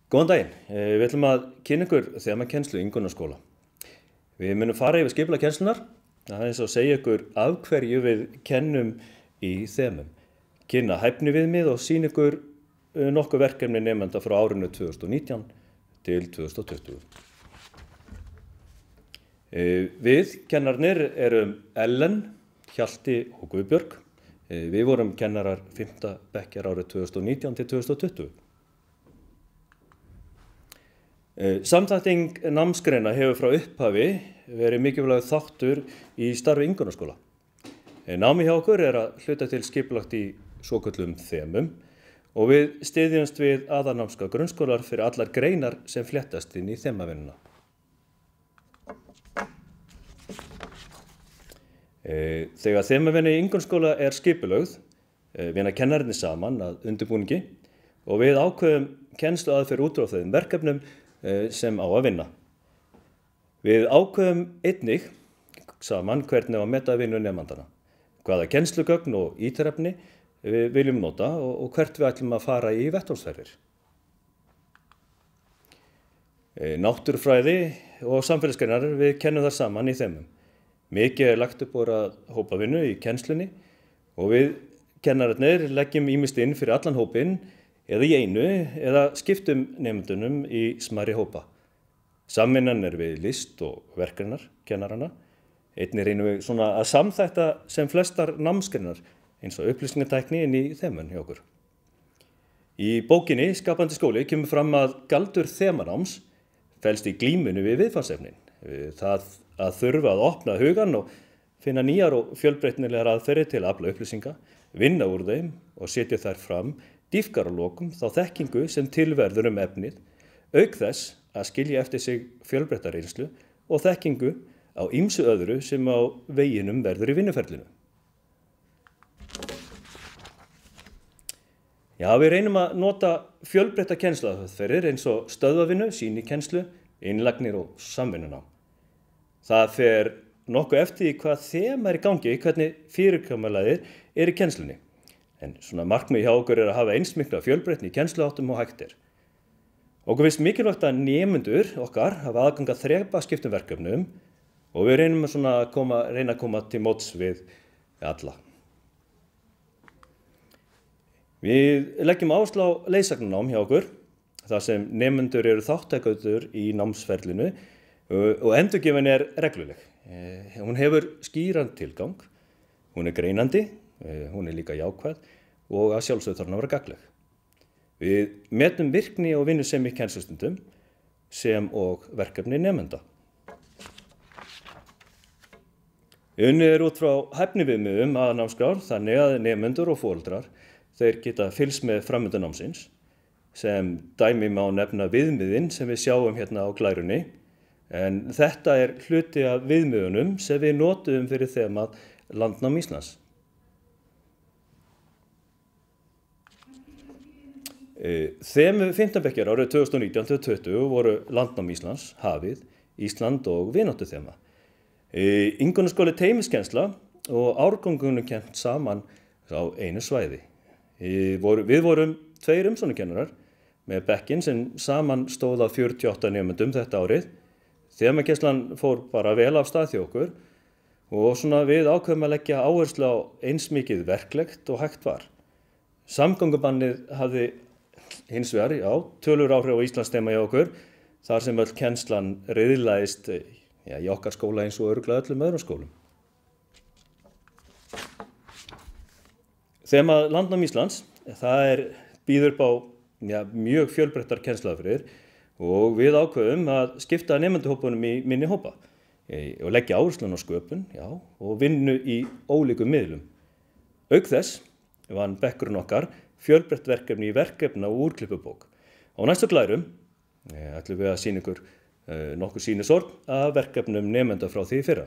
Góðan daginn. Við ætlum að kynna ykkur þemakennslu í Ingunnarskóla. Við munum fara yfir skipulag kennslunnar, aðeins og segja ykkur af hverju við kennum í þemum. Kynna hæfniviðmið og sýna ykkur nokkuð verkefni nemenda frá árinu 2019 til 2020. Við kennarnir erum Ellen, Hjalti og Guðbjörg. Við vorum kennarar 5. bekkjar árið 2019 til 2020. Samþætting námsgreina hefur frá upphafi verið mikilvægur þáttur í starfi Ingunnarskóla. Námið hjá okkur er að hluta til skipulagt í svokölluðum þemum og við styðjumst við aðalnámskrá grunnskólar fyrir allar greinar sem fléttast inn í þemavinnuna. Þegar þemavinna í Ingunnarskóla er skipulögð, vinna kennararnir saman að undirbúningi og við ákveðum kennsluaðferð út frá þeim verkefnum sem á að vinna. Við ákveðum einnig saman hvernig á að meta vinnu nemandana, hvaða kennslugögn og ítarefni við viljum nota og hvert við ætlum að fara í vettvangsferðir. Náttúrufræði og samfélagsgreinar við kennum það saman í þemum. Mikið er lagt upp úr að hópavinnu í kennslunni og við kennararnir leggjum ýmist inn fyrir allan hópinn eða í einu eða skiptum nemendunum í smærri hópa. Samvinnan er við list og verkgreinar kennarana. Einnig reynum við svona að samþætta sem flestar námsgreinar eins og upplýsingatækni inn í þemun hjá okkur. Í bókinni Skapandi skóli kemur fram að galdur þemanáms felst í glímunni við viðfangsefnin. Það að þurfa að opna hugan og finna nýjar og fjölbreytnilegar aðferðir til að afla upplýsinga, vinna úr þeim og setja þær fram, dýpkar að lokum þá þekkingu sem tilverður efnið, auk þess að skilja eftir sig fjölbreytta reynslu og þekkingu á ýmsu öðru sem á veginum verður í vinnuferlinu. Já, við reynum að nota fjölbreytta kennsluaðferðir eins og stöðvavinnu, sýnikennslu, innlagnir og samvinnunám. Það fer nokkuð eftir hvað þema er í gangi, hvernig fyrirkomulagið er í kennslunni. En svona markmið hjá okkur er að hafa eins mikla fjölbreytni í kennsluháttum og hægt er. Okkur finnst mikilvægt að nemendur okkar hafa aðgang að þrepaskiptum verkefnum og við reynum að koma til móts við alla. Við leggjum áherslu á leiðsagnarnám hjá okkur, þar sem nemendur eru þátttakendur í námsferlinu og endurgjöfin er regluleg. Hún hefur skýran tilgang, hún er greinandi, hún er líka jákvæð og að sjálfsögðu þarf hún að vera gagnleg. Við metum virkni og vinnusemi í kennslustundum sem og verkefni nemenda. Unnið er út frá hæfniviðmiðum aðalnámskrár þannig að nemendur og foreldrar þeir geta fylgst með framvindu námsins. Sem dæmi má nefna viðmiðin sem við sjáum hérna á glærunni, en þetta er hluti af viðmiðunum sem við notuðum fyrir þemað Landnám Íslands. Þemu 5. bekkjar árið 2019 til 2020 voru Landnám Íslands, hafið, Ísland og vináttuþema. Ingunnarskóli teymiskennsla og árgangunum kennt saman á einu svæði. Við vorum 2 umsjónarkennarar með bekkinn sem saman stóð á 48 nemendum þetta árið. Þemakennslan fór bara vel af stað hjá okkur og svona við ákveðum að leggja áherslu á eins mikið verklegt og hægt var. Samgöngubannið hafði hins vegar, tölur áhrif á Íslandsþema hjá okkur, þar sem öll kennslan riðlaðist í okkar skóla eins og örugglega öllum öðrum skólum. Þema Landnám Íslands, það býður upp á mjög fjölbreyttar kennsluaðferðir og við ákveðum að skipta nemenduhópunum í minni hópa og leggja áherslu á sköpun og vinnu í ólíkum miðlum. Auk þess vann bekkurinn okkar fjölbreytt verkefni í verkefna og úrklippubók. Á næstu glærum ætlum við að sýna ykkur nokkur sýnisorg af verkefnum nemenda frá því fyrra.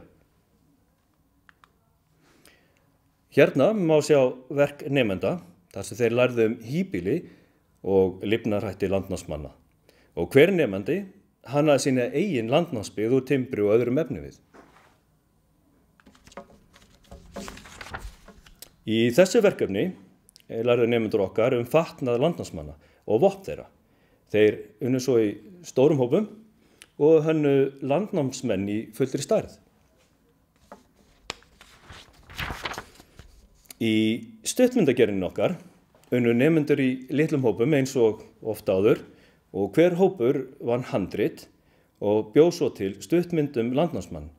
Hérna má sjá verk nemenda þar sem þeir lærðu híbýli og lifnaðarhætti landnámsmanna. Og hver nemandi hannaði sína eigin landnámsbyggð úr timbri og öðrum efnivið. Í þessu verkefni lærðu nemendur okkar fatnað landnámsmanna og vopn þeirra. Þeir unnu svo í stórum hópum og hönnu landnámsmenn í fullri stærð. Í stuttmyndagerðinni okkar unnu nemendur í litlum hópum eins og oft áður og hver hópur vann handrit og bjó svo til stuttmynd landnámsmann.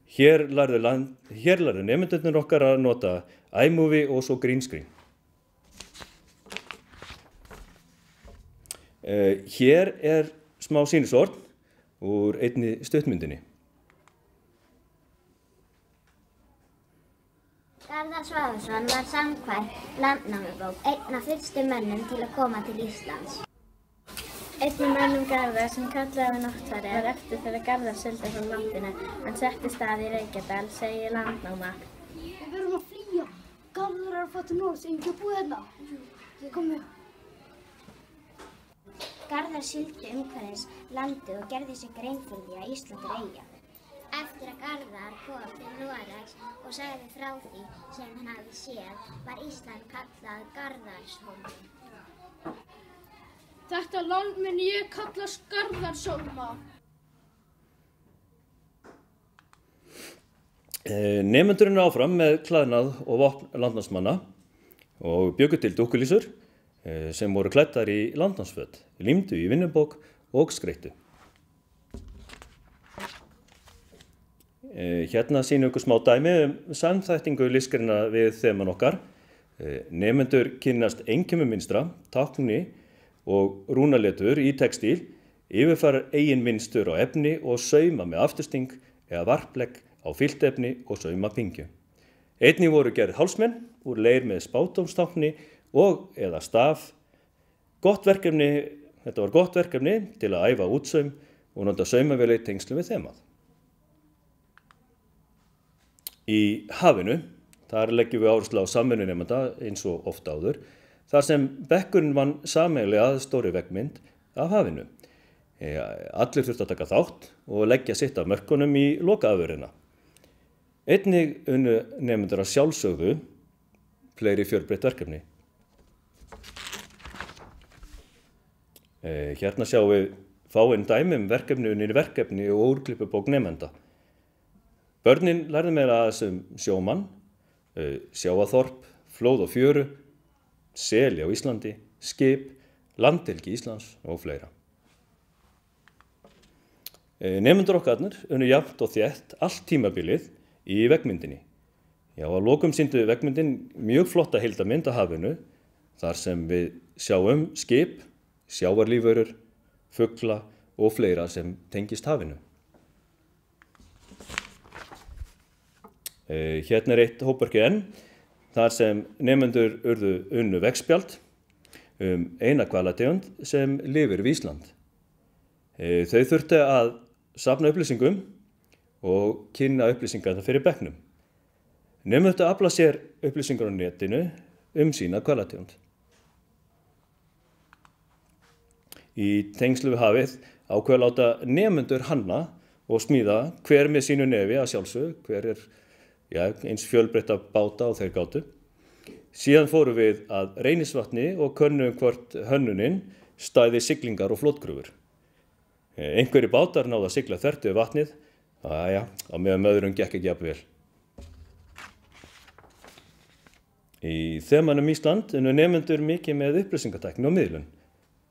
Hér lærðu nemendurnir okkar að nota iMovie og svo green screen. Hér smá sýnisorð úr einni stuttmyndinni. Garðar Svavarsson var samkvæmt Landnámabók einn af fyrstu mönnum til að koma til Íslands. Einn af mönnum Garðar sem kallaði við Náttfari var eftir þegar Garðar sigldi frá landinu. Hann settist að í Reykjadal, segir Landnáma. Við verðum að flýja. Garðar að fara til Norðs, enginn búið hérna. Komum. Garðar sigldi umhverfis landið og gerði sér grein fyrir því að Ísland eyja. Eftir að Garðar kom til Noregs og sagði frá því sem hann hafði séð, var Ísland kallað Garðarshólmi. Þetta land mun ég kalla Garðarshólma. Nemendurinn áfram með klæðnað og vopn landnámsmanna og bjuggu til dúkkulísur sem voru klæddar í landnámsföt, límdu í vinnubók og skreyttu. Hérna sýnum ykkur smá dæmi samþættingu listgreina við þeman okkar. Nemendur kynnast einkennumynstra, tákni og rúnaletur í textíl, yfirfara eigin mynstur á efni og sauma með aftursting eða varplegg á fyllt efni og sauma pingju. Einnig voru gerð hálsmenn úr leir með spádómstákni og eða staf. Þetta var gott verkefni til að æfa útsaum og nota saumavél í tengslum við þemað. Í hafinu, þar leggjum við áherslu á samvinnu nemenda eins og oft áður, þar sem bekkurinn vann sameiginlega að stóri veggmynd af hafinu. Allir þurftu að taka þátt og leggja sitt af mörkunum í lokaafurðina. Einnig unnu nemendur að sjálfsögðu fleiri fjölbreytt verkefni. Hérna sjáum við fáein dæmi verkefni og úrklippubók nemenda. Börnin lærðu meira aðeins sjómann, sjávarþorp, flóð og fjöru, seli á Íslandi, skip, landhelgi Íslands og fleira. Nemendur okkarnir unnu jafnt og þétt allt tímabilið í veggmyndinni. Að lokum sýndu veggmyndin mjög flotta heildarmynd af hafinu, þar sem við sjáum skip, sjávarlífverur, fugla og fleira sem tengist hafinu. Hérna eitt hópverki enn, þar sem nemendur unnu veggspjald eina hvalategund sem lifir við Ísland. Þau þurftu að safna upplýsingum og kynna upplýsingarnar fyrir bekknum. Nemendur afla sér upplýsingar á netinu sína hvalategund. Í tengslu við hafið ákveða að láta nemendur hanna og smíða hver með sínu nefi að sjálfsögðu, hver eins fjölbreytta báta og þeir gátu. Síðan fórum við að Reynisvatni og könnum hvort hönnunin stæði siglingar og flotgrufur. Einhverjir bátar náðu að sigla þvert yfir vatnið, á meðan öðrum gekk ekki jafn vel. Í þemanum Ísland unnu nemendur mikið með upplýsingatækni og miðlun.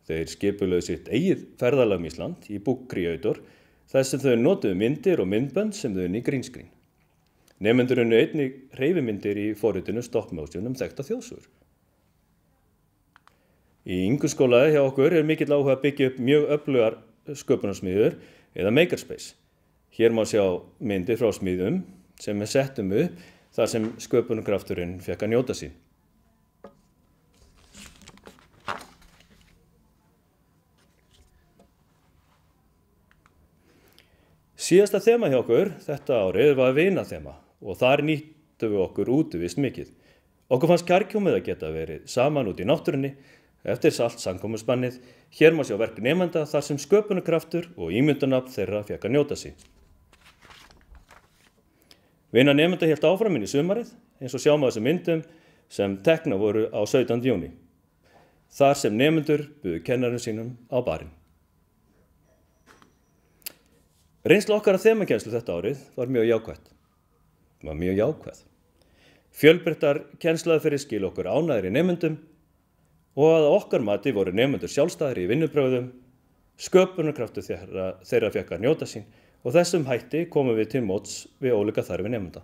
Þeir skipulögðu sitt eigið ferðalag Ísland í Book Creator, þar sem þau notuðu myndir og myndbönd sem þau unnu í green screen. Nemendur unnu einnig hreyfimyndir í forritinu stop motion þekkta þjóðsögur. Í Ingunnskóla hjá okkur mikill áhuga að byggja upp mjög öflugar sköpunarsmiðjur eða makerspace. Hér má sjá myndir frá smiðjum sem settum upp þar sem sköpunarkrafturinn fékk að njóta sín. Síðasta þema hjá okkur þetta árið var vinaþema og þar nýttum við okkur útivist mikið. Okkur fannst kærkomið að geta verið saman út í náttúrunni eftir allt samkomuspannið. Hér má sjá verk nemenda þar sem sköpunarkraftur og ímyndunarafl þeirra fékk að njóta sín. Vinna nemenda hélt áfram inn í sumarið eins og sjáum á þessum myndum sem tekna voru á 17. júní. þar sem nemendur buðu kennarum sínum á barinn. Reynsla okkar af þemakennslu þetta árið var mjög jákvæð. Fjölbreyttar kennslaðferðir skila okkur ánægðir í nemendum og að okkar mati voru nemendur sjálfstæðir í vinnubrögðum, sköpunarkraftur þeirra fékk að njóta sín og þessum hætti komum við til móts við ólíka þarfir nemenda.